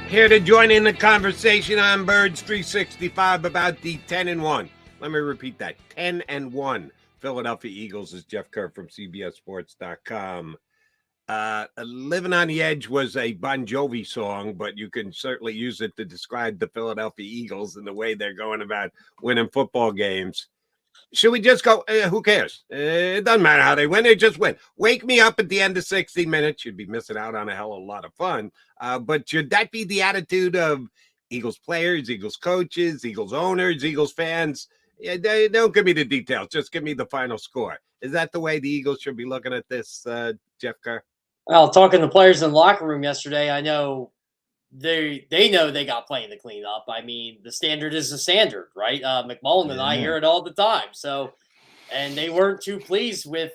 Here to join in the conversation on Birds 365 about the 10-1. Let me repeat that. 10-1 Philadelphia Eagles is Jeff Kerr from CBSSports.com. Living on the Edge was a Bon Jovi song, but you can certainly use it to describe the Philadelphia Eagles and the way they're going about winning football games. Should we just go? Who cares? It doesn't matter how they win. They just win. Wake me up at the end of 60 minutes. You'd be missing out on a hell of a lot of fun. But should that be the attitude of Eagles players, Eagles coaches, Eagles owners, Eagles fans? Yeah, don't give me the details. Just give me the final score. Is that the way the Eagles should be looking at this, Jeff Kerr? Well, talking to players in the locker room yesterday, I know they know they got plenty to clean up. I mean, the standard is the standard, right? McMullen and I hear it all the time. So, and they weren't too pleased with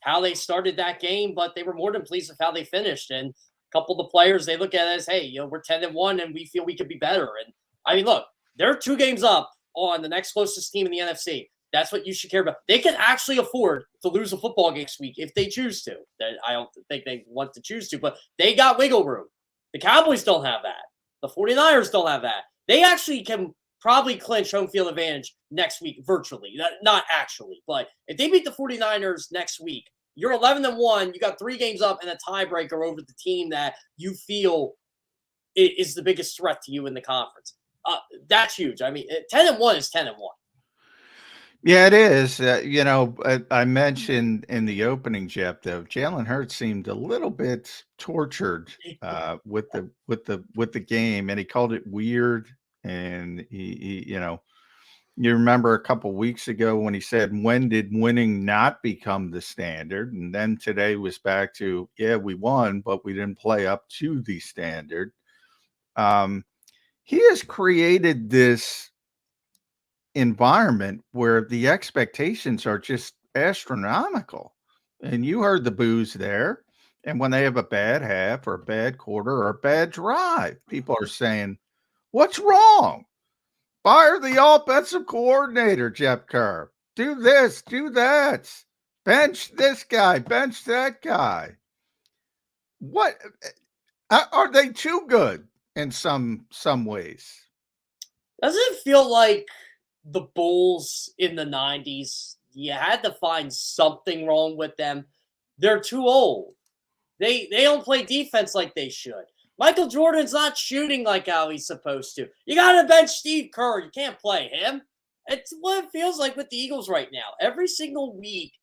how they started that game, but they were more than pleased with how they finished. And a couple of the players, they look at it as, hey, we're 10-1 and we feel we could be better. And I mean, look, they're 2 games up on the next closest team in the NFC. That's what you should care about. They can actually afford to lose a football game this week if they choose to. I don't think they want to choose to, but they got wiggle room. The Cowboys don't have that. The 49ers don't have that. They actually can probably clinch home field advantage next week virtually. Not actually, but if they beat the 49ers next week, you're 11-1. You got 3 games up and a tiebreaker over the team that you feel is the biggest threat to you in the conference. That's huge. I mean, 10-1 is 10-1. Yeah, it is. I mentioned in the opening, Jeff, though, Jalen Hurts seemed a little bit tortured with the game, and he called it weird. And he you remember a couple weeks ago when he said, "When did winning not become the standard?" And then today was back to, "Yeah, we won, but we didn't play up to the standard." He has created this environment where the expectations are just astronomical, and you heard the boos there. And when they have a bad half or a bad quarter or a bad drive, people are saying, "What's wrong? Fire the offensive coordinator, Jeff Kerr. Do this, do that. Bench this guy, bench that guy." What are they too good in some ways? Doesn't it feel like the Bulls in the 90s, you had to find something wrong with them? They're too old. They don't play defense like they should. Michael Jordan's not shooting like how he's supposed to. You got to bench Steve Kerr. You can't play him. It's what it feels like with the Eagles right now. Every single week,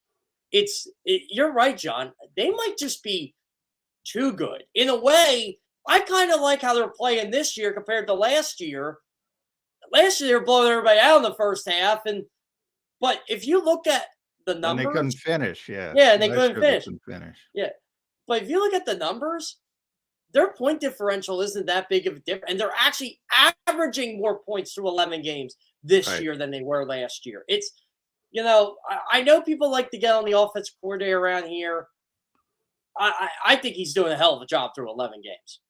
you're right, John. They might just be too good. In a way, I kind of like how they're playing this year compared to last year. Last year, they were blowing everybody out in the first half. But if you look at the numbers. And they couldn't finish, yeah. Yeah, and they couldn't finish. Yeah. But if you look at the numbers, their point differential isn't that big of a difference. And they're actually averaging more points through 11 games this year than they were last year. It's, I know people like to get on the offensive coordinator around here. I think he's doing a hell of a job through 11 games.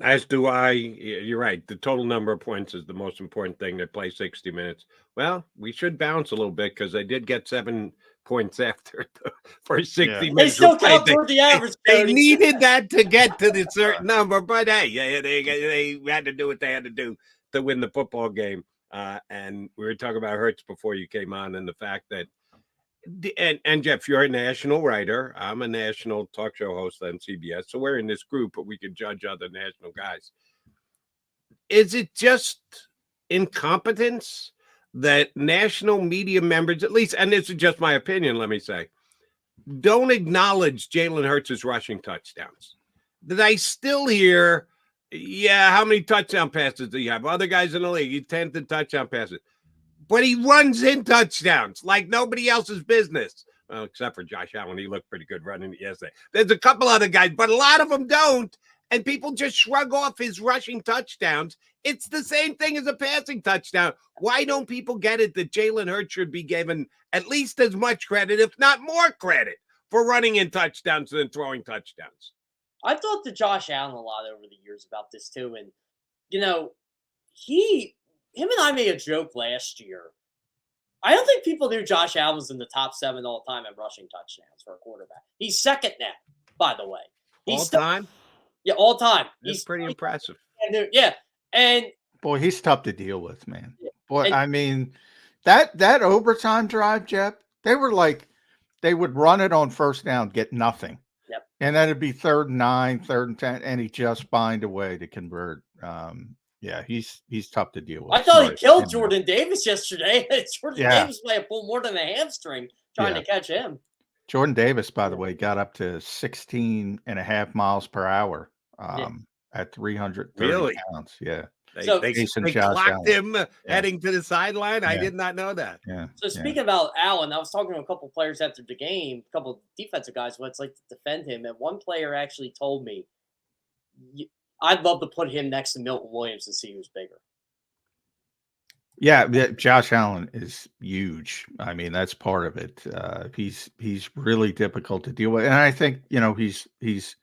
As do I. You're right. The total number of points is the most important thing. They play 60 minutes. Well, we should bounce a little bit because they did get 7 poined after the first 60 minutes. They still count toward the average. They needed that to get to the certain number, but hey, they had to do what they had to do to win the football game. And we were talking about Hurts before you came on, and the fact that, and Jeff, you're a national writer. I'm a national talk show host on CBS, so we're in this group, but we can judge other national guys. Is it just incompetence that national media members, at least, and this is just my opinion, let me say, don't acknowledge Jalen Hurts' rushing touchdowns? Did I still hear, how many touchdown passes do you have? Other guys in the league, he 10 touchdown passes. But he runs in touchdowns like nobody else's business. Well, except for Josh Allen. He looked pretty good running yesterday. There's a couple other guys, but a lot of them don't. And people just shrug off his rushing touchdowns. It's the same thing as a passing touchdown. Why don't people get it that Jalen Hurts should be given at least as much credit, if not more credit, for running in touchdowns than throwing touchdowns? I've talked to Josh Allen a lot over the years about this too. And, him and I made a joke last year. I don't think people knew Josh Allen was in the top 7 all time at rushing touchdowns for a quarterback. He's second now, by the way. All still, time? yeah, all time. That's pretty impressive. Yeah, and Boy, he's tough to deal with, man. Boy, and I mean, that overtime drive, Jeff, they were like, they would run it on first down, get nothing. Yep. And then it'd be 3rd and 9, 3rd and 10, and he just find a way to convert. Yeah, he's tough to deal with. I thought he killed And, Jordan Davis yesterday. Jordan Yeah. Davis may have pulled more than a hamstring trying Yeah. to catch him. Jordan Davis, by the way, got up to 16.5 miles per hour at 330 Really? pounds. Yeah. They Jason clocked Allen. him heading to the sideline. I Yeah. did not know that. Yeah. So speaking about Allen, I was talking to a couple players after the game, a couple defensive guys, what it's like to defend him. And one player actually told me, I'd love to put him next to Milton Williams and see who's bigger. Yeah, Josh Allen is huge. I mean, that's part of it. He's really difficult to deal with, and I think he's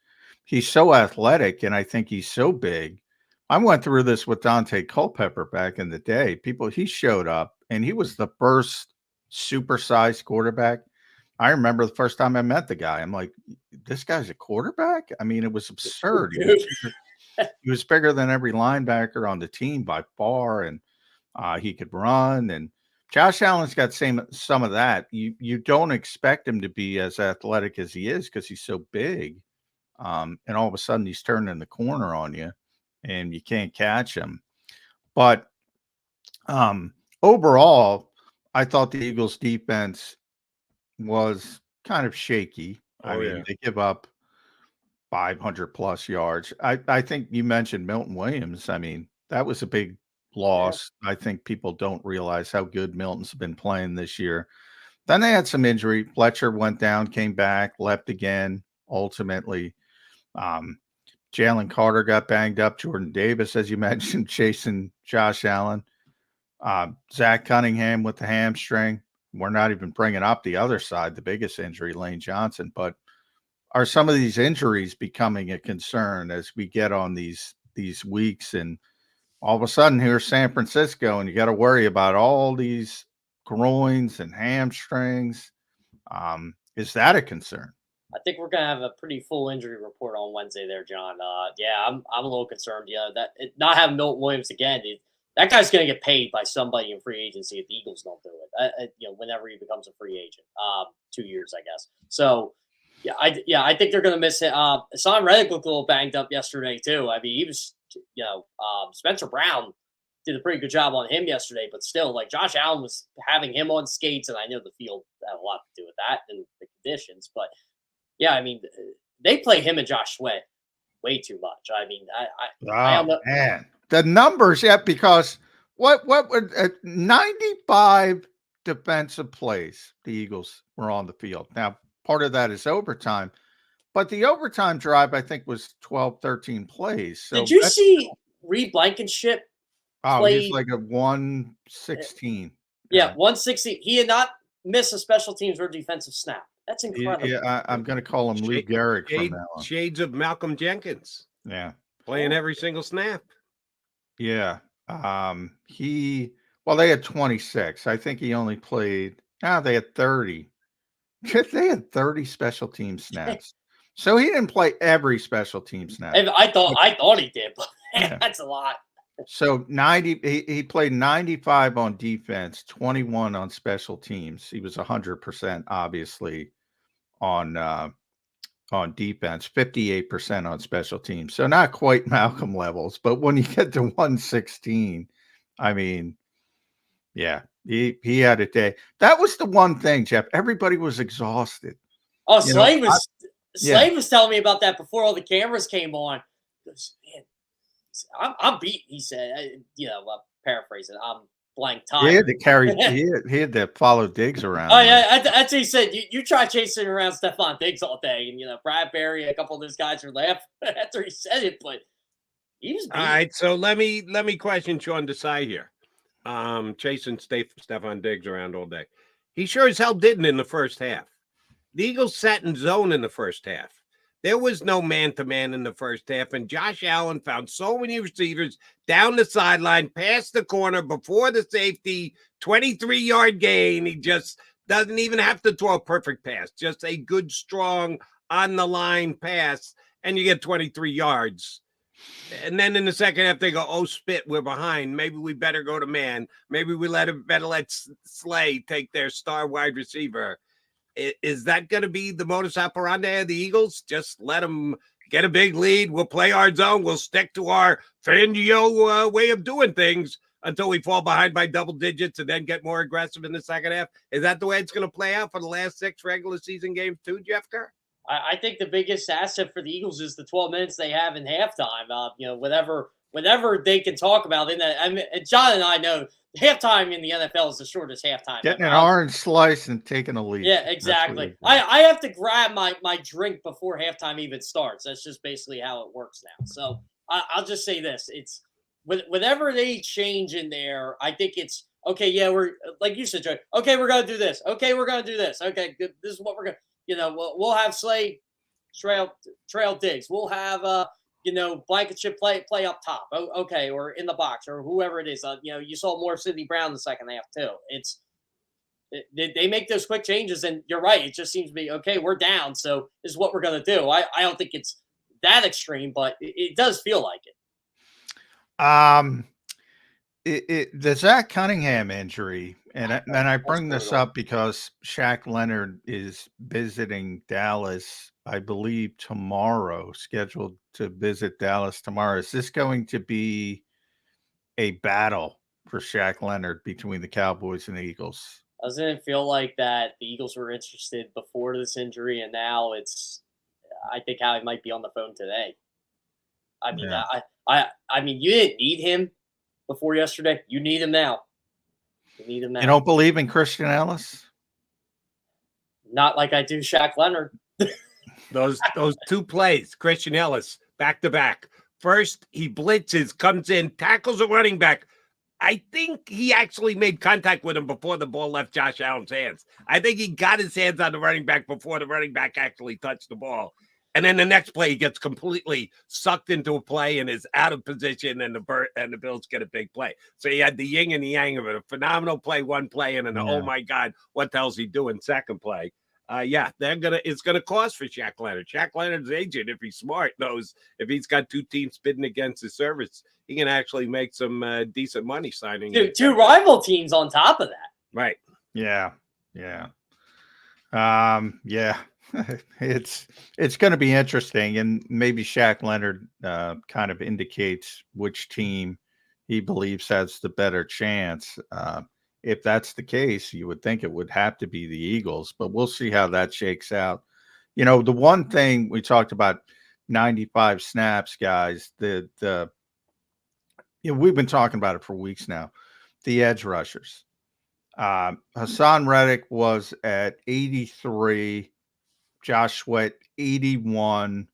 so athletic, and I think he's so big. I went through this with Dante Culpepper back in the day. He showed up, and he was the first supersized quarterback. I remember the first time I met the guy. I'm like, this guy's a quarterback? I mean, it was absurd. He was bigger than every linebacker on the team by far, and he could run. And Josh Allen's got some of that. You don't expect him to be as athletic as he is because he's so big. And all of a sudden he's turning the corner on you and you can't catch him. But overall, I thought the Eagles defense was kind of shaky. They give up 500 plus yards. I think you mentioned Milton Williams. I mean, that was a big loss. Yeah. I think people don't realize how good Milton's been playing this year. Then they had some injury. Fletcher went down, came back, left again, ultimately. Jalen Carter got banged up. Jordan Davis, as you mentioned, chasing Josh Allen. Zach Cunningham with the hamstring. We're not even bringing up the other side, the biggest injury, Lane Johnson. But are some of these injuries becoming a concern as we get on these weeks? And all of a sudden, here's San Francisco, and you got to worry about all these groins and hamstrings. Is that a concern? I think we're gonna have a pretty full injury report on Wednesday, there, John. Yeah, I'm a little concerned. Yeah, not having Milton Williams again, that guy's gonna get paid by somebody in free agency if the Eagles don't do it. Whenever he becomes a free agent, 2 years, I guess. So. Yeah, I think they're going to miss it. Hassan Reddick looked a little banged up yesterday too. I mean, he was, Spencer Brown did a pretty good job on him yesterday, but still, like Josh Allen was having him on skates, and I know the field had a lot to do with that and the conditions. But yeah, I mean, they play him and Josh Sweat way too much. I mean, I don't know. Man, the numbers, because what would 95 defensive plays the Eagles were on the field now. Part of that is overtime, but the overtime drive, I think, was 12, 13 plays. So did you see Reed Blankenship? He's like a 116. Yeah, 160. He had not missed a special teams or defensive snap. That's incredible. Yeah, I'm going to call him Lou Gehrig from now on. Shades of Malcolm Jenkins. Yeah. Playing every single snap. Yeah. They had 26. I think he only played, they had 30. They had 30 special team snaps. So he didn't play every special team snap. I thought he did, but that's a lot. So he played 95 on defense, 21 on special teams. He was 100% obviously on defense, 58% on special teams. So not quite Malcolm levels, but when you get to 116, I mean, yeah. He had a day. That was the one thing, Jeff. Everybody was exhausted. Oh, Slade was telling me about that before all the cameras came on. He goes, man, I'm beat. He said, paraphrasing. I'm blank time. He had to carry. he had to follow Diggs around. Oh yeah, that's what he said. You try chasing around Stephon Diggs all day, and Bradbury, a couple of those guys are laughing after he said it, but he was beat. All right. So let me question Sean Desai here. Chasing Stephon Diggs around all day. He sure as hell didn't in the first half. The Eagles sat in zone in the first half. There was no man-to-man in the first half, and Josh Allen found so many receivers down the sideline, past the corner, before the safety, 23-yard gain. He just doesn't even have to throw a perfect pass. Just a good, strong on the line pass, and you get 23 yards. And then in the second half, they go, oh, spit, we're behind. Maybe we better go to man. Maybe we better let Slay take their star wide receiver. Is that going to be the modus operandi of the Eagles? Just let them get a big lead. We'll play our zone. We'll stick to our Fangio way of doing things until we fall behind by double digits and then get more aggressive in the second half. Is that the way it's going to play out for the last 6 regular season games too, Jeff Kerr? I think the biggest asset for the Eagles is the 12 minutes they have in halftime. Whatever they can talk about. John and I know halftime in the NFL is the shortest halftime. Getting an orange slice and taking a lead. Yeah, exactly. I have to grab my drink before halftime even starts. That's just basically how it works now. So I'll just say this: it's whenever they change in there, I think it's okay. Yeah, we're like you said, Joe. Okay, we're gonna do this. Okay, we're gonna do this. Okay, good. This is what we're gonna. We'll have Slay trail digs. We'll have Blankenship play up top. Okay, or in the box or whoever it is. You saw more Sidney Brown in the second half too. They make those quick changes, and you're right. It just seems to be okay. We're down, so this is what we're gonna do. I don't think it's that extreme, but it does feel like it. The Zach Cunningham injury, and I bring this up because Shaq Leonard is visiting Dallas, I believe, tomorrow, scheduled to visit Dallas tomorrow. Is this going to be a battle for Shaq Leonard between the Cowboys and the Eagles? Doesn't it feel like that the Eagles were interested before this injury, and now I think Howie might be on the phone today. I mean, yeah. I mean, you didn't need him before yesterday. You need him now. You don't believe in Christian Ellis? Not like I do Shaq Leonard. Those 2 plays, Christian Ellis, back to back. First, he blitzes, comes in, tackles a running back. I think he actually made contact with him before the ball left Josh Allen's hands. I think he got his hands on the running back before the running back actually touched the ball. And then the next play, he gets completely sucked into a play and is out of position, and the Bills get a big play. So he had the yin and the yang of it. A phenomenal play, one play, and then oh my God, what the hell's he doing? Second play. It's gonna cost for Shaq Leonard. Shaq Leonard's agent, if he's smart, knows if he's got 2 teams bidding against his service, he can actually make some decent money signing. 2 rival teams on top of that. Right. Yeah. It's going to be interesting, and maybe Shaq Leonard kind of indicates which team he believes has the better chance. If that's the case, you would think it would have to be the Eagles, but we'll see how that shakes out. The one thing we talked about, 95 snaps, guys, we've been talking about it for weeks now. The edge rushers. Hassan Reddick was at 83. Josh Sweat, 81.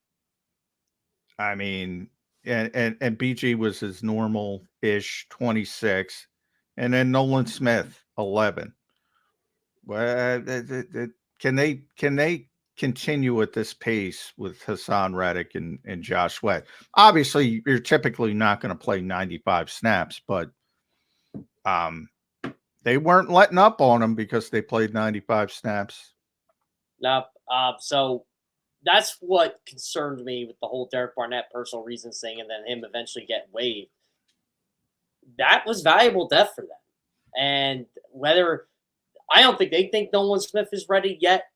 I mean, and BG was his normal-ish 26. And then Nolan Smith, 11. Well, can they continue at this pace with Hassan Reddick and Josh Sweat? Obviously, you're typically not going to play 95 snaps, but they weren't letting up on them because they played 95 snaps. No, so that's what concerned me with the whole Derek Barnett personal reasons thing, and then him eventually getting waived. That was valuable depth for them. And I don't think they think Nolan Smith is ready yet.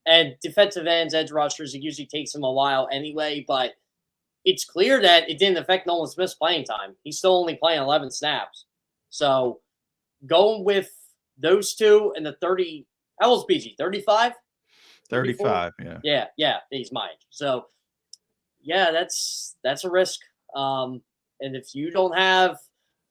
And defensive ends, edge rushers, it usually takes them a while anyway. But it's clear that it didn't affect Nolan Smith's playing time. He's still only playing 11 snaps. So going with those 2 and the 30, how old's BG? 35? 35, yeah. Yeah, he's my age. So, yeah, that's a risk. And if you don't have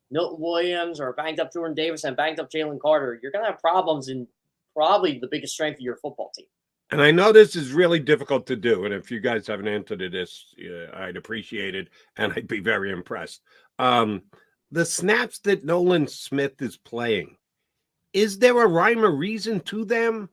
Milton Williams or banged up Jordan Davis and banged up Jalen Carter, you're going to have problems in probably the biggest strength of your football team. And I know this is really difficult to do. And if you guys have an answer to this, I'd appreciate it. And I'd be very impressed. The snaps that Nolan Smith is playing, is there a rhyme or reason to them?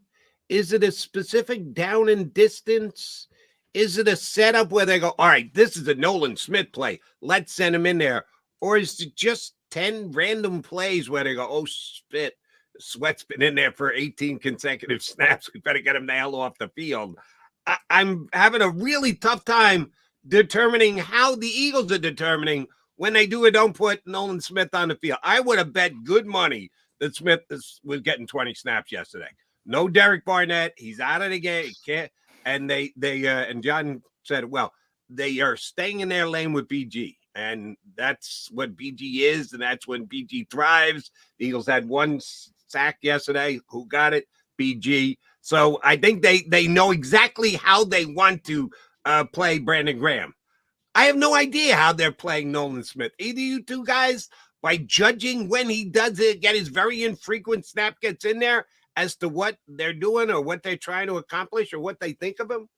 Is it a specific down and distance? Is it a setup where they go, all right, this is a Nolan Smith play, let's send him in there? Or is it just 10 random plays where they go, oh, Sweat's been in there for 18 consecutive snaps, we better get him the hell off the field? I'm having a really tough time determining how the Eagles are determining when they do or don't put Nolan Smith on the field. I would have bet good money that Smith was getting 20 snaps yesterday. No Derek Barnett. He's out of the game. He can't. And and John said, well, they are staying in their lane with BG. And that's what BG is. And that's when BG thrives. The Eagles had one sack yesterday. Who got it? BG. So I think they know exactly how they want to play Brandon Graham. I have no idea how they're playing Nolan Smith. Either you two guys, by judging when he does it, get his very infrequent snap gets in there as to what they're doing or what they're trying to accomplish or what they think of him?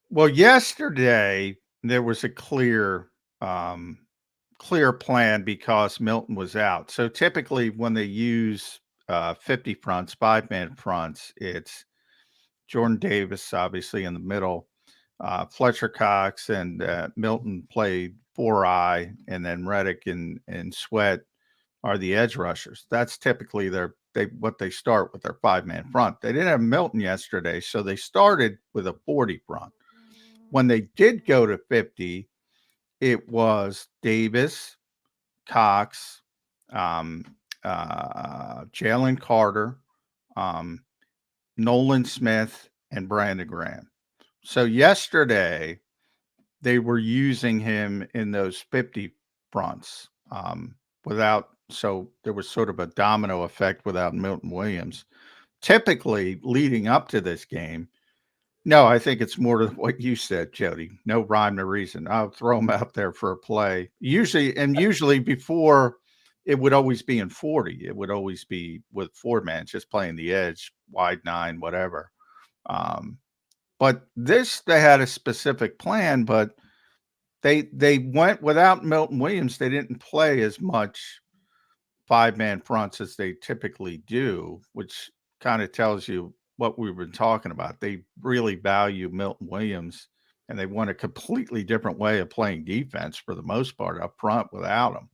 Well, yesterday there was a clear plan because Milton was out. So typically when they use 50 fronts, 5-man fronts, it's Jordan Davis, obviously in the middle, Fletcher Cox and Milton played 4-eye, and then Reddick and Sweat are the edge rushers. That's typically what they start with their 5-man front. They didn't have Milton yesterday, so they started with a 40 front. When they did go to 50, it was Davis, Cox, Jalen Carter, Nolan Smith, and Brandon Graham. So yesterday, they were using him in those 50 fronts so there was sort of a domino effect without Milton Williams. Typically, leading up to this game, no, I think it's more to what you said, Jody. No rhyme or reason. I'll throw him out there for a play. Usually before, it would always be in 40. It would always be with 4-man, just playing the edge, wide 9, whatever. But this, they had a specific plan, but they went without Milton Williams. They didn't play as much 5-man fronts as they typically do, which kind of tells you what we've been talking about. They really value Milton Williams, and they want a completely different way of playing defense for the most part up front without him.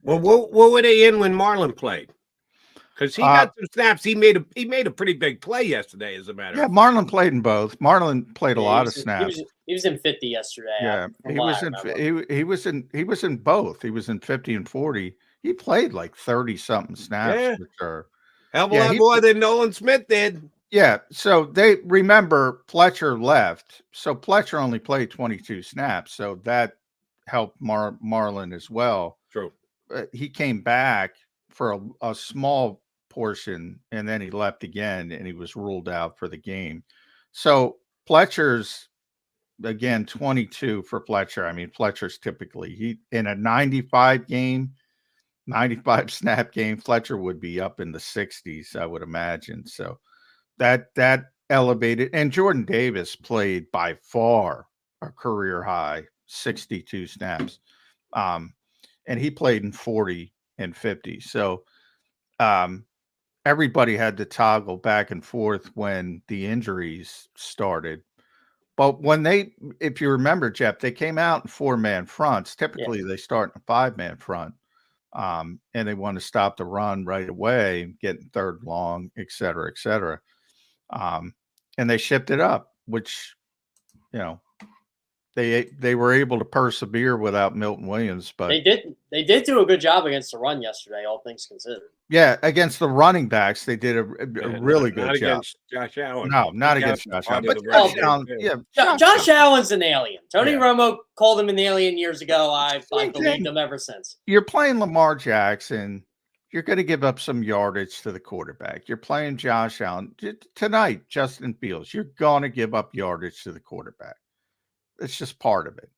Well, what were they in when Marlon played? Because he got some snaps. He made a pretty big play yesterday, as a matter of fact. Marlon played in both. Marlon played a lot of snaps. He was in 50 yesterday. Yeah, he was in both. He was in 50 and 40. He played like 30-something snaps, which are hell of a lot more than Nolan Smith did. Yeah, so they remember Fletcher left, so Fletcher only played 22 snaps, so that helped Marlon as well. True. He came back for a small portion, and then he left again, and he was ruled out for the game. So Fletcher's, again, 22 for Fletcher. I mean, Fletcher's typically, in a 95 snap game, Fletcher would be up in the 60s, I would imagine. So that elevated. And Jordan Davis played by far a career high 62 snaps. And he played in 40 and 50. So everybody had to toggle back and forth when the injuries started. But if you remember, Jeff, they came out in 4-man fronts. Typically, they start in a 5-man front. And they want to stop the run right away, get third long, et cetera, et cetera. And they shipped it up, which, they were able to persevere without Milton Williams. But they did do a good job against the run yesterday, all things considered. Yeah, against the running backs, they did a really good job. Against Josh Allen. No, not against Josh Allen. But Josh Allen's an alien. Tony Romo called him an alien years ago. I've believed him ever since. You're playing Lamar Jackson. You're going to give up some yardage to the quarterback. You're playing Josh Allen. Tonight, Justin Fields, you're going to give up yardage to the quarterback. It's just part of it.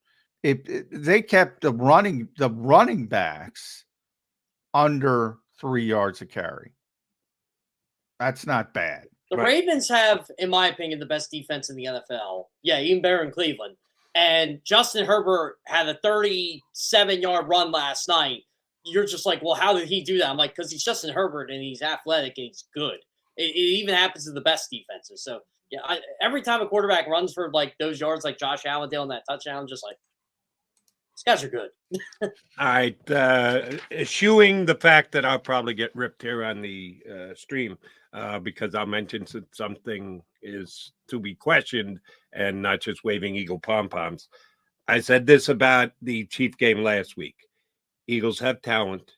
They kept the running backs under 3 yards a carry. That's not bad. The Ravens have, in my opinion, the best defense in the NFL. Yeah, even better in Cleveland. And Justin Herbert had a 37-yard run last night. You're just like, well, how did he do that? I'm like, because he's Justin Herbert and he's athletic and he's good. It even happens to the best defenses. So, yeah, every time a quarterback runs for like those yards like Josh Allen did on that touchdown, I'm just like, these guys are good. All right. Eschewing the fact that I'll probably get ripped here on the stream. because I'll mention something is to be questioned and not just waving Eagle pom-poms. I said this about the Chief game last week. Eagles have talent.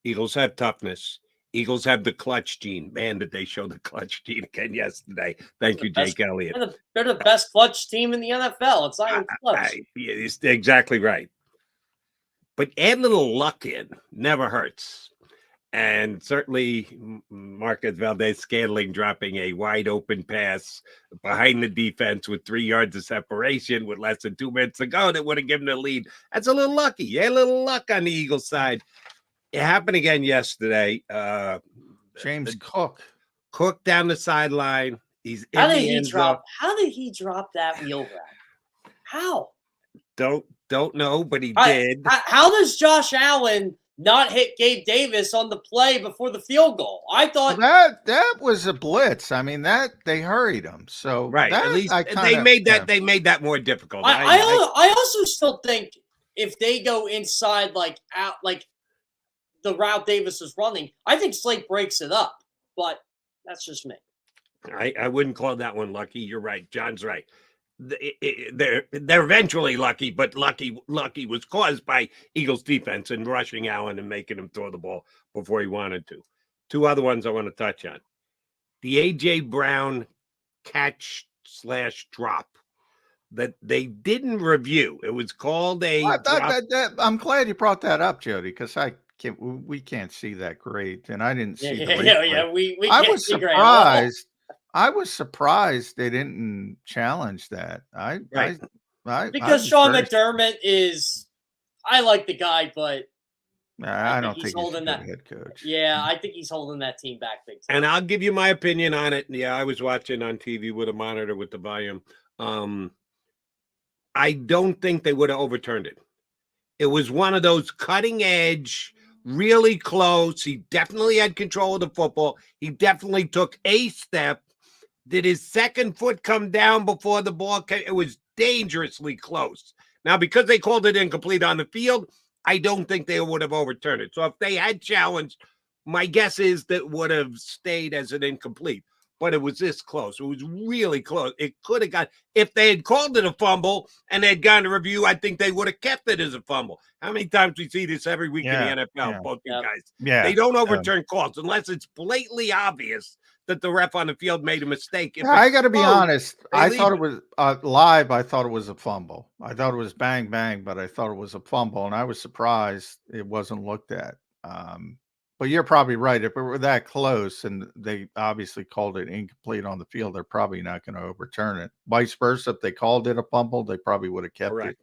Eagles have toughness. Eagles have the clutch gene. Man, did they show the clutch gene again yesterday. Thank you, Jake Elliott. They're the best clutch team in the NFL. It's not even close. It's exactly right. But add a little luck in. Never hurts. And certainly Marquez Valdez-Scantling dropping a wide open pass behind the defense with 3 yards of separation with less than 2 minutes to go that would have given the lead. That's a little lucky. Yeah, a little luck on the Eagles side. It happened again yesterday. James Cook down the sideline. He's How did he drop that wheel route? How? Don't know, but he did. How does Josh Allen not hit Gabe Davis on the play before the field goal? I thought that was a blitz. I mean, that they hurried him. So right, at least they made that more difficult. I also still think if they go inside out the route Davis is running, I think Slate breaks it up. But that's just me. I wouldn't call that one lucky. You're right. John's right. They're eventually lucky, but lucky was caused by Eagles defense and rushing Allen and making him throw the ball before he wanted to. 2 other ones I want to touch on. The A.J. Brown catch/drop that they didn't review. It was called I'm glad you brought that up, Jody, because we can't see that great, and I didn't see the replay. We I was surprised. I was surprised they didn't challenge that. Because Sean McDermott I like the guy, but I don't think he's holding that head coach. Yeah, I think he's holding that team back big time. And I'll give you my opinion on it. Yeah, I was watching on TV with a monitor with the volume. I don't think they would have overturned it. It was one of those cutting edge, really close. He definitely had control of the football. He definitely took a step. Did his second foot come down before the ball came? It was dangerously close. Now, because they called it incomplete on the field, I don't think they would have overturned it. So if they had challenged, my guess is that would have stayed as an incomplete. But it was this close. It was really close. It could have got, if they had called it a fumble and they'd gone to review, I think they would have kept it as a fumble. How many times we see this every week in the NFL, both you guys? Yeah. They don't overturn calls unless it's blatantly obvious that the ref on the field made a mistake. I got to be honest. I thought it was live. I thought it was a fumble. I thought it was bang, bang, but I thought it was a fumble. And I was surprised it wasn't looked at. But you're probably right. If it were that close and they obviously called it incomplete on the field, they're probably not going to overturn it. Vice versa, if they called it a fumble, they probably would have kept it.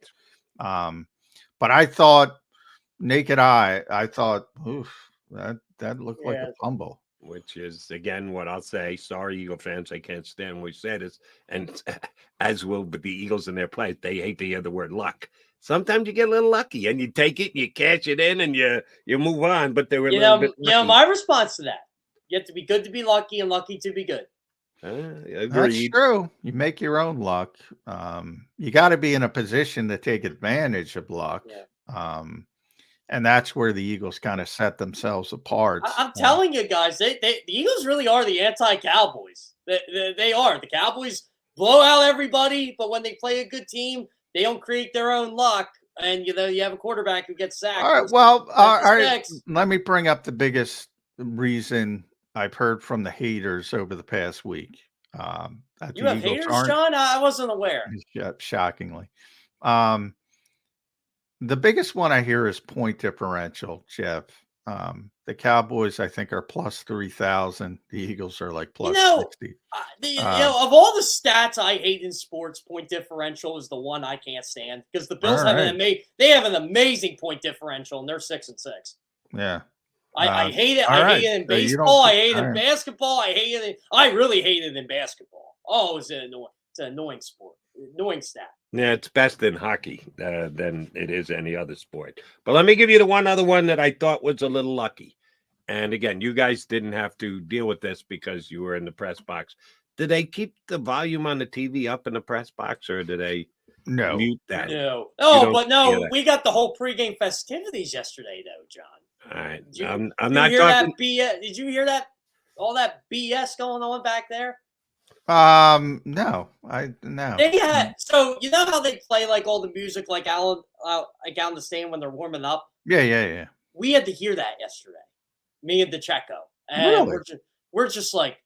But I thought, naked eye, oof, that looked like a fumble. Which is, again, what I'll say. Sorry, Eagle fans, I can't stand what you said. And as will the Eagles in their play, they hate to hear the word luck. Sometimes you get a little lucky and you take it, and you cash it in, and you move on. But they were a little bit lucky. My response to that: you have to be good to be lucky, and lucky to be good. That's true. You make your own luck. You got to be in a position to take advantage of luck. Yeah. And that's where the Eagles kind of set themselves apart. I'm telling you guys, the Eagles really are the anti-Cowboys. They are. The Cowboys blow out everybody, but when they play a good team, they don't create their own luck. And, you have a quarterback who gets sacked. All right, well, all right, let me bring up the biggest reason I've heard from the haters over the past week. You have haters, John? I wasn't aware. Shockingly. The biggest one I hear is point differential, Jeff. The Cowboys, I think, are plus 3,000. The Eagles are like plus 60. Of all the stats I hate in sports, point differential is the one I can't stand because the Bills have an amazing point differential and they're 6-6. Yeah. I hate it. I hate it in baseball. I hate it in basketball. I really hate it in basketball. Oh, it's an annoying sport. Annoying stat. Yeah, it's best in hockey than it is any other sport. But let me give you the one other one that I thought was a little lucky. And again, you guys didn't have to deal with this because you were in the press box. Did they keep the volume on the TV up in the press box, or did they mute that? No. We got the whole pregame festivities yesterday, though, John. All right. I'm not talking. Did you hear that all that BS going on back there? No, no. They had so you know how they play like all the music like Alan like out in the stand when they're warming up. Yeah. We had to hear that yesterday, me and DeCheco, and Really? we're just like,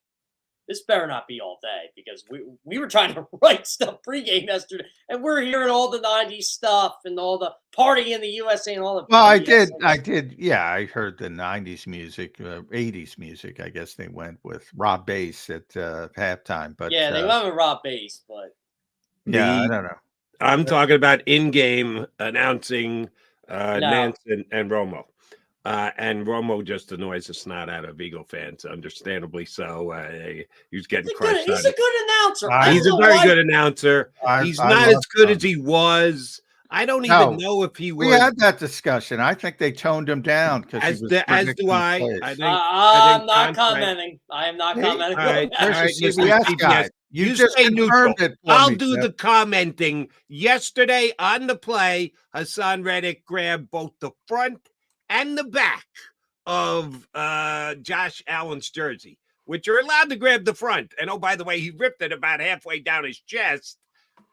this better not be all day because we were trying to write stuff pregame yesterday, and we're hearing all the '90s stuff and all the party in the USA and all the. Well, BS. I did. Yeah, I heard the '90s music, '80s music. I guess they went with Rob Bass at halftime, but Yeah, they went with Rob Bass, but yeah, I don't know. I'm talking about in-game announcing no. Nance and Romo. And Romo just annoys the snot out of Eagle fans, understandably so. He was getting crushed. He's a good announcer. He's a very good announcer. He's not as good as he was. I don't even know if he was. We had that discussion. I think they toned him down because as do I. I'm not commenting. I am not commenting. All right, CBS guy. You just confirmed it. I'll do the commenting. Yesterday on the play, Hassan Reddick grabbed both the front and the back of Josh Allen's jersey, which you're allowed to grab the front. And oh, by the way, he ripped it about halfway down his chest,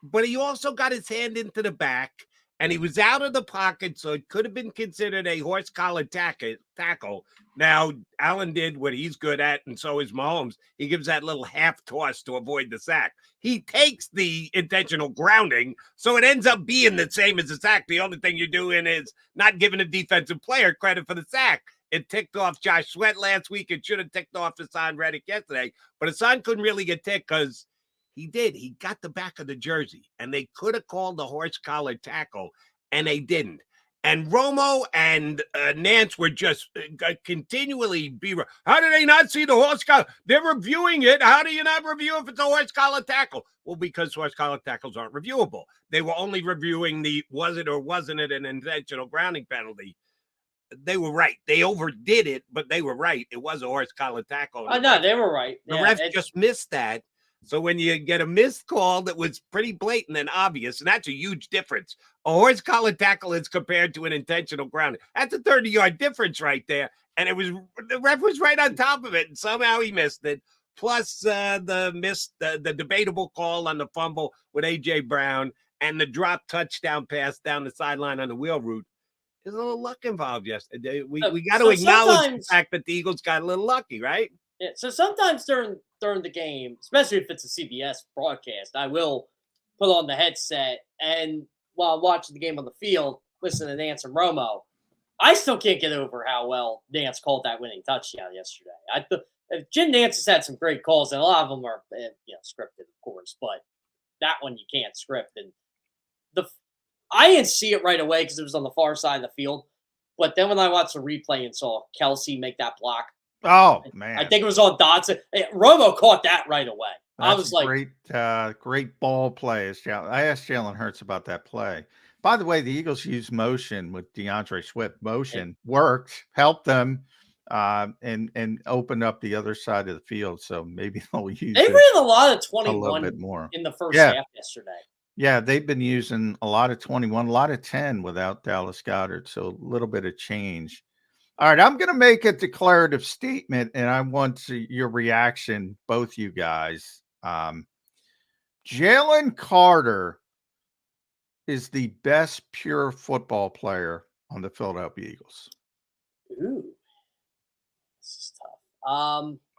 but he also got his hand into the back, and he was out of the pocket, so it could have been considered a horse collar tackle. Now, Allen did what he's good at, and so is Mahomes. He gives that little half toss to avoid the sack. He takes the intentional grounding, so it ends up being the same as the sack. The only thing you're doing is not giving a defensive player credit for the sack. It ticked off Josh Sweat last week. It should have ticked off Hassan Reddick yesterday, but Hassan couldn't really get ticked because he did. He got the back of the jersey, and they could have called the horse collar tackle, and they didn't. And Romo and Nance were just continually how do they not see the horse collar? They're reviewing it. How do you not review if it's a horse collar tackle? Well, because horse collar tackles aren't reviewable. They were only reviewing the was it or wasn't it an intentional grounding penalty. They were right. They overdid it, but they were right. It was a horse collar tackle. No, they were right. The refs just missed that. So when you get a missed call that was pretty blatant and obvious, and that's a huge difference. A horse collar tackle is compared to an intentional grounding. That's a 30-yard difference right there. And the ref was right on top of it, and somehow he missed it. Plus the debatable call on the fumble with A.J. Brown and the drop touchdown pass down the sideline on the wheel route. There's a little luck involved yesterday. We got to acknowledge the fact that the Eagles got a little lucky, right? Yeah, so sometimes during the game, especially if it's a CBS broadcast, I will put on the headset and while watching the game on the field, listen to Nance and Romo. I still can't get over how well Nance called that winning touchdown yesterday. Jim Nance has had some great calls, and a lot of them are scripted, of course, but that one you can't script. And I didn't see it right away because it was on the far side of the field. But then when I watched the replay and saw Kelsey make that block, oh man, I think it was on Dotson. Romo caught that right away. That's I was like, great ball play. I asked Jalen Hurts about that play. By the way, the Eagles used motion with DeAndre Swift. Motion worked, helped them, and opened up the other side of the field. So maybe they'll use. They ran a lot of 21 a little bit more in the first half yesterday. Yeah, they've been using a lot of 21, a lot of 10 without Dallas Goedert. So a little bit of change. All right, I'm going to make a declarative statement, and I want your reaction, both you guys. Jalen Carter is the best pure football player on the Philadelphia Eagles. Ooh, this is tough.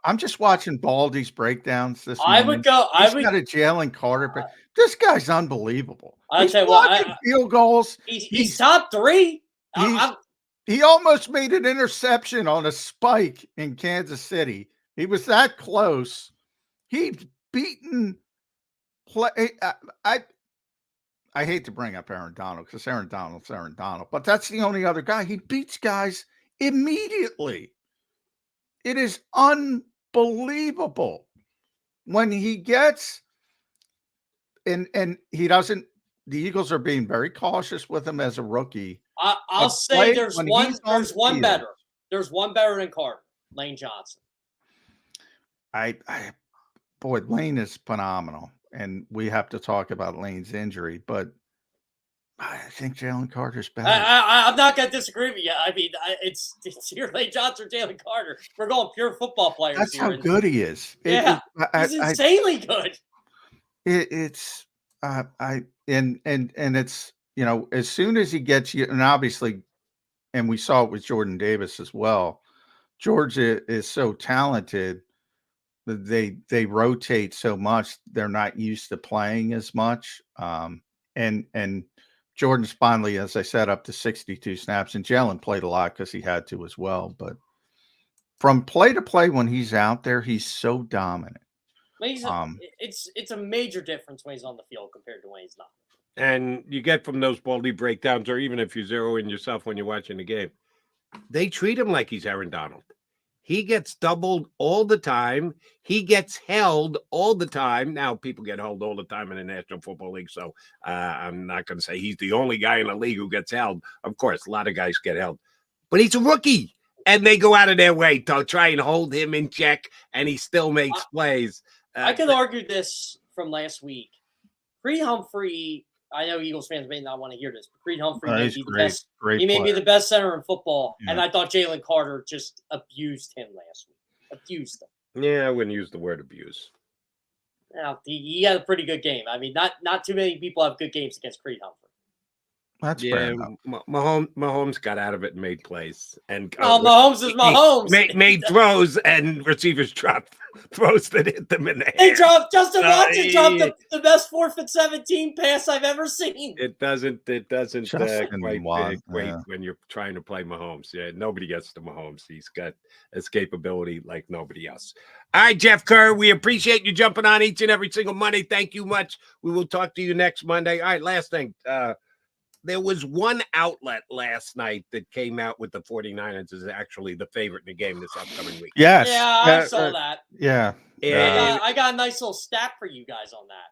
I'm just watching Baldy's breakdowns this morning. I would got a Jalen Carter, but this guy's unbelievable. I'll tell you what, field goals. He's top three. He almost made an interception on a spike in Kansas City. He was that close. He's beaten play. I hate to bring up Aaron Donald because Aaron Donald, but that's the only other guy. He beats guys immediately. It is unbelievable when he gets and he doesn't. The Eagles are being very cautious with him as a rookie. I'll say there's one better. There's one better than Carter, Lane Johnson. Boy, Lane is phenomenal, and we have to talk about Lane's injury. But I think Jalen Carter's better. I'm not going to disagree with you. I mean, it's either Lane Johnson or Jalen Carter. We're going pure football players That's here. how good he is. He's insanely good. It's it's, you know, as soon as he gets you, and obviously, and we saw it with Jordan Davis as well. Georgia is so talented that they rotate so much. They're not used to playing as much. And Jordan's finally, as I said, up to 62 snaps, and Jalen played a lot because he had to as well. But from play to play, when he's out there, he's so dominant. It's a major difference when he's on the field compared to when he's not. And you get from those Baldy breakdowns, or even if you zero in yourself when you're watching the game, they treat him like he's Aaron Donald. He gets doubled all the time. He gets held all the time. Now, people get held all the time in the National Football League, so I'm not going to say he's the only guy in the league who gets held. Of course, a lot of guys get held. But he's a rookie, and they go out of their way to try and hold him in check, and he still makes plays. I could argue this from last week. Creed Humphrey, I know Eagles fans may not want to hear this, but Creed Humphrey may be the best. He may be the best center in football, and I thought Jalen Carter just abused him last week. Abused him. Yeah, I wouldn't use the word abuse. Now, he had a pretty good game. I mean, not too many people have good games against Creed Humphrey. That's fair enough. Mahomes got out of it and made plays. And Mahomes is Mahomes. Made throws, and receivers dropped throws that hit them in the head. They dropped Justin Watson dropped the best 4th and 17 pass I've ever seen. It doesn't quite great when you're trying to play Mahomes. Yeah, nobody gets to Mahomes. He's got escapability like nobody else. All right, Jeff Kerr, we appreciate you jumping on each and every single Monday. Thank you much. We will talk to you next Monday. All right, last thing. There was one outlet last night that came out with the 49ers as actually the favorite in the game this upcoming week. Yes. Yeah, I saw that. Yeah. I got a nice little stat for you guys on that.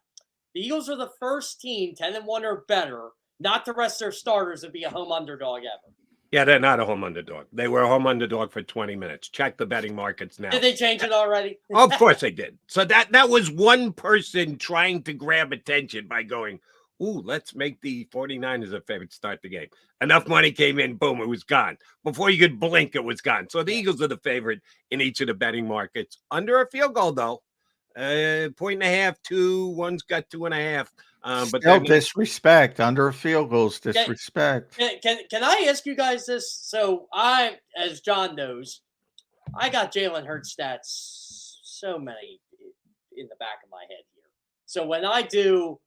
The Eagles are the first team, 10-1 or better, not to rest their starters and be a home underdog ever. Yeah, they're not a home underdog. They were a home underdog for 20 minutes. Check the betting markets now. Did they change it already? Of course they did. So that was one person trying to grab attention by going, ooh, let's make the 49ers a favorite to start the game. Enough money came in, boom, it was gone. Before you could blink, it was gone. So the Eagles are the favorite in each of the betting markets. Under a field goal, though. 1.5, 2, one's got 2.5. But still disrespect. Under a field goal's disrespect. Can I ask you guys this? So as John knows, I got Jalen Hurts stats so many in the back of my head here. So when I do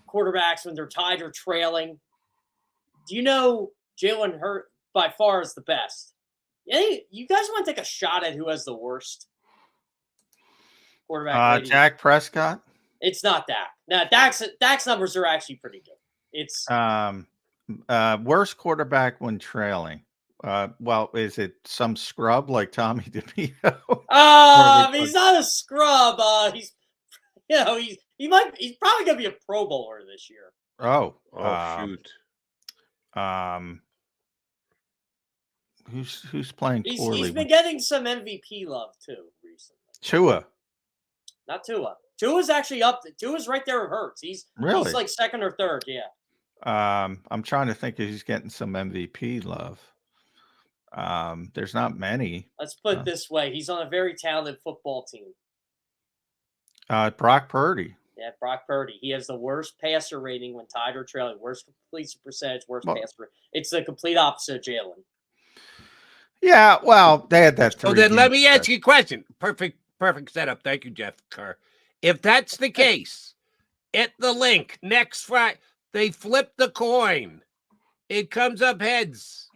quarterbacks when they're tied or trailing, do you know Jalen Hurts by far is the best? You guys want to take a shot at who has the worst quarterback rating? Dak Prescott. It's not Dak. Now Dak's numbers are actually pretty good. It's worst quarterback when trailing. Well, is it some scrub like Tommy DeVito? He's not a scrub. He's probably gonna be a Pro Bowler this year. Shoot. Who's playing poorly? He's been getting some MVP love too recently. Tua. Not Tua. Tua's actually up. Tua's right there with Hurts. He's like second or third. Yeah. I'm trying to think if he's getting some MVP love. There's not many. Let's put it this way: he's on a very talented football team. Brock Purdy. Yeah, Brock Purdy. He has the worst passer rating when tied or trailing. Worst completion percentage. Worst passer. It's the complete opposite of Jalen. Yeah, well, they had that. So then let me ask you a question. Perfect setup. Thank you, Jeff Kerr. If that's the case, at the link next Friday, they flip the coin. It comes up heads.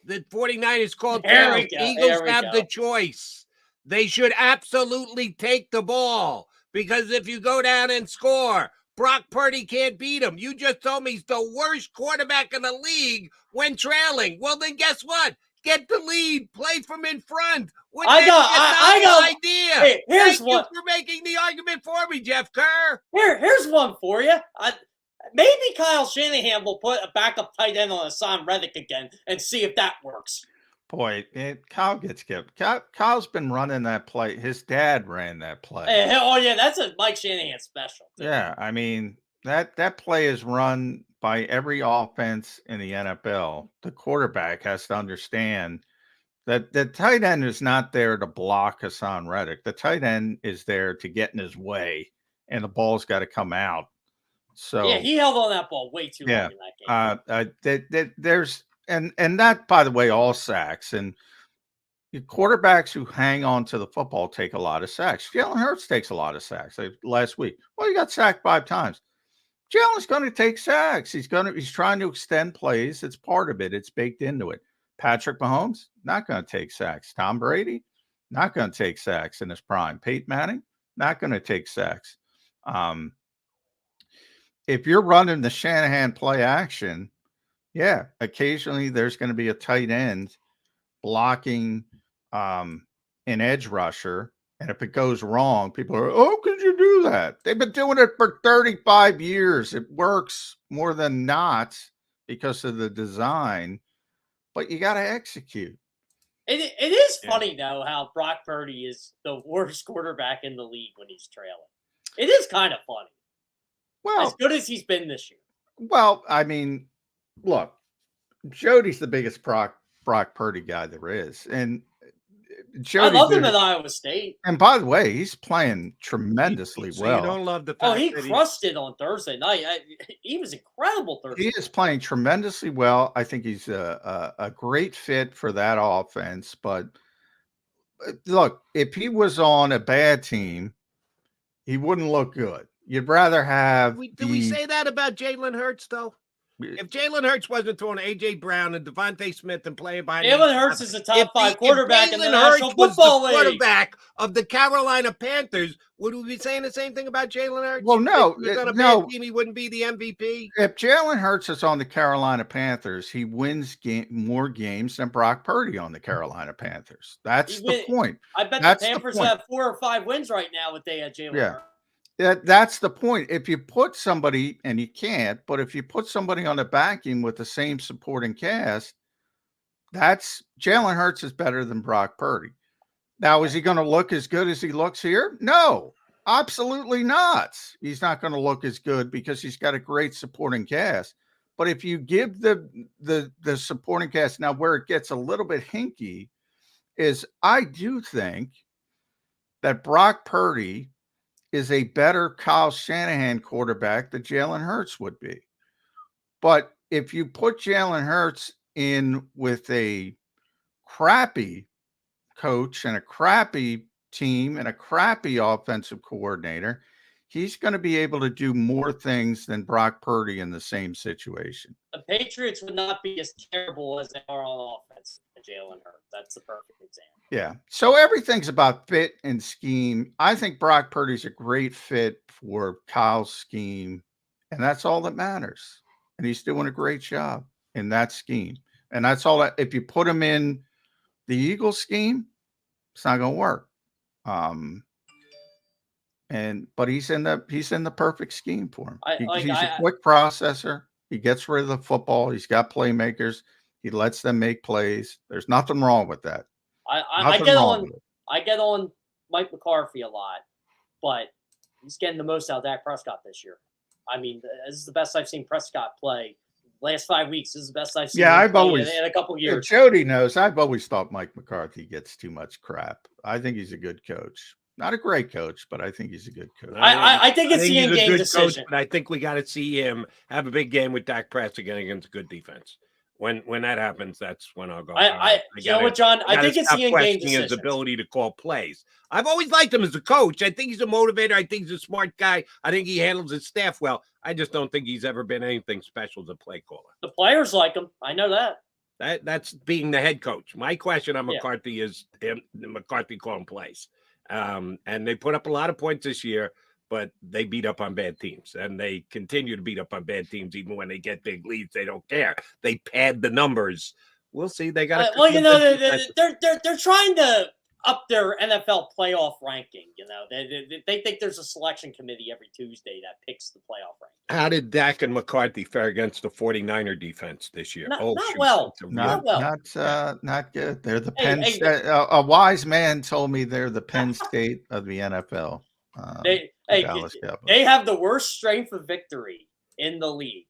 The 49ers called tails. Eagles have the choice. They should absolutely take the ball because if you go down and score, Brock Purdy can't beat him. You just told me he's the worst quarterback in the league when trailing. Well, then guess what? Get the lead. Play from in front. I got an idea. Hey, here's Thank you for making the argument for me, Jeff Kerr. Here's one for you. Maybe Kyle Shanahan will put a backup tight end on Hassan Reddick again and see if that works. Boy, Kyle gets kept. Kyle's been running that play. His dad ran that play. Yeah, that's a Mike Shanahan special. Yeah, I mean that play is run by every offense in the NFL, the quarterback has to understand that the tight end is not there to block Hassan Reddick. The tight end is there to get in his way, and the ball's got to come out. So Yeah, he held on that ball way too long in that game. There's and that, by the way, all sacks and the quarterbacks who hang on to the football take a lot of sacks. Jalen Hurts takes a lot of sacks. Last week, well, he got sacked 5 times. Jalen's going to take sacks. He's trying to extend plays. It's part of it. It's baked into it. Patrick Mahomes, not going to take sacks. Tom Brady, not going to take sacks in his prime. Peyton Manning, not going to take sacks. If you're running the Shanahan play action, yeah, occasionally there's going to be a tight end blocking an edge rusher. And if it goes wrong, people are, oh, could you do that? They've been doing it for 35 years. It works more than not because of the design, but you got to execute. It is funny, though, how Brock Purdy is the worst quarterback in the league when he's trailing. It is kind of funny. Well, as good as he's been this year. Well, I mean, look, Jody's the biggest Brock Purdy guy there is. And I love him at Iowa State. And by the way, he's playing tremendously well. You don't love the fact he crushed it on Thursday night. He was incredible Thursday. He is playing tremendously well. I think he's a great fit for that offense. But look, if he was on a bad team, he wouldn't look good. You'd rather have. Do we say that about Jalen Hurts, though? If Jalen Hurts wasn't throwing A.J. Brown and Devontae Smith and playing behind Jalen Hurts is a top 5 quarterback in the National Football League. Quarterback of the Carolina Panthers, would we be saying the same thing about Jalen Hurts? Well, no. If he was on a bad team, he wouldn't be the MVP. If Jalen Hurts is on the Carolina Panthers, he wins more games than Brock Purdy on the Carolina Panthers. That's the point. I bet the Panthers have 4 or 5 wins right now if they had Jalen Hurts. That's the point. If you put somebody, and you can't, but if you put somebody on the backing with the same supporting cast, Jalen Hurts is better than Brock Purdy. Now, is he going to look as good as he looks here? No, absolutely not. He's not going to look as good because he's got a great supporting cast. But if you give the supporting cast, now where it gets a little bit hinky is I do think that Brock Purdy is a better Kyle Shanahan quarterback than Jalen Hurts would be. But if you put Jalen Hurts in with a crappy coach and a crappy team and a crappy offensive coordinator, he's going to be able to do more things than Brock Purdy in the same situation. The Patriots would not be as terrible as they are on offense than Jalen Hurts. That's the perfect example. Yeah. So everything's about fit and scheme. I think Brock Purdy's a great fit for Kyle's scheme, and that's all that matters. And he's doing a great job in that scheme. And that's all that if you put him in the Eagles scheme, it's not going to work. But he's in the perfect scheme for him. He's a quick processor. He gets rid of the football. He's got playmakers. He lets them make plays. There's nothing wrong with that. I get on Mike McCarthy a lot, but he's getting the most out of Dak Prescott this year. I mean, this is the best I've seen Prescott play. Last 5 weeks, this is the best I've seen him play in a couple years. Jody knows. I've always thought Mike McCarthy gets too much crap. I think he's a good coach. Not a great coach, but I think he's a good coach. I think it's the in-game decision. Coach, but I think we got to see him have a big game with Dak Prescott against a good defense. When that happens, that's when I'll go. You know what, John? I think it's the in-game decision. His ability to call plays. I've always liked him as a coach. I think he's a motivator. I think he's a smart guy. I think he handles his staff well. I just don't think he's ever been anything special as a play caller. The players like him. I know that. That's being the head coach. My question on McCarthy is McCarthy calling plays. And they put up a lot of points this year, but they beat up on bad teams, and they continue to beat up on bad teams. Even when they get big leads, they don't care. They pad the numbers. We'll see. They got they're trying to up their NFL playoff ranking. You know, they think there's a selection committee every Tuesday that picks the playoff ranking. How did Dak and McCarthy fare against the 49er defense this year? Not well. Not good. They're the Penn State. A wise man told me they're the Penn State of the NFL. They have the worst strength of victory in the league.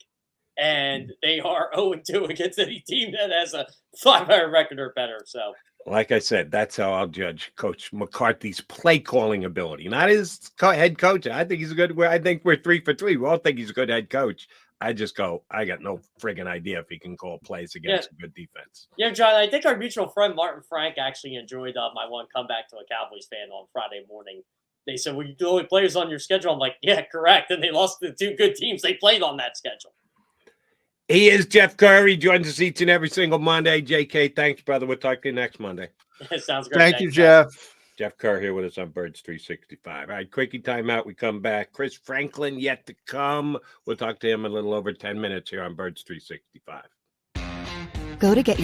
and they are 0-2 against any team that has a 500 record or better. So, like I said, that's how I'll judge Coach McCarthy's play calling ability, not his head coach. I think he's a good. I think we're 3 for 3. We all think he's a good head coach. I just go, I got no friggin' idea if he can call plays against a good defense. Yeah, John, I think our mutual friend Martin Frank actually enjoyed my one comeback to a Cowboys fan on Friday morning. They said, well, you the only players on your schedule. I'm like, yeah, correct. And they lost to 2 good teams they played on that schedule. He is Jeff Kerr. He joins us each and every single Monday. JK, thanks, brother. We'll talk to you next Monday. Sounds great. Thank you, Jeff. Jeff Kerr here with us on Birds 365. All right, quickie timeout. We come back. Chris Franklin yet to come. We'll talk to him in a little over 10 minutes here on Birds 365. Go to get your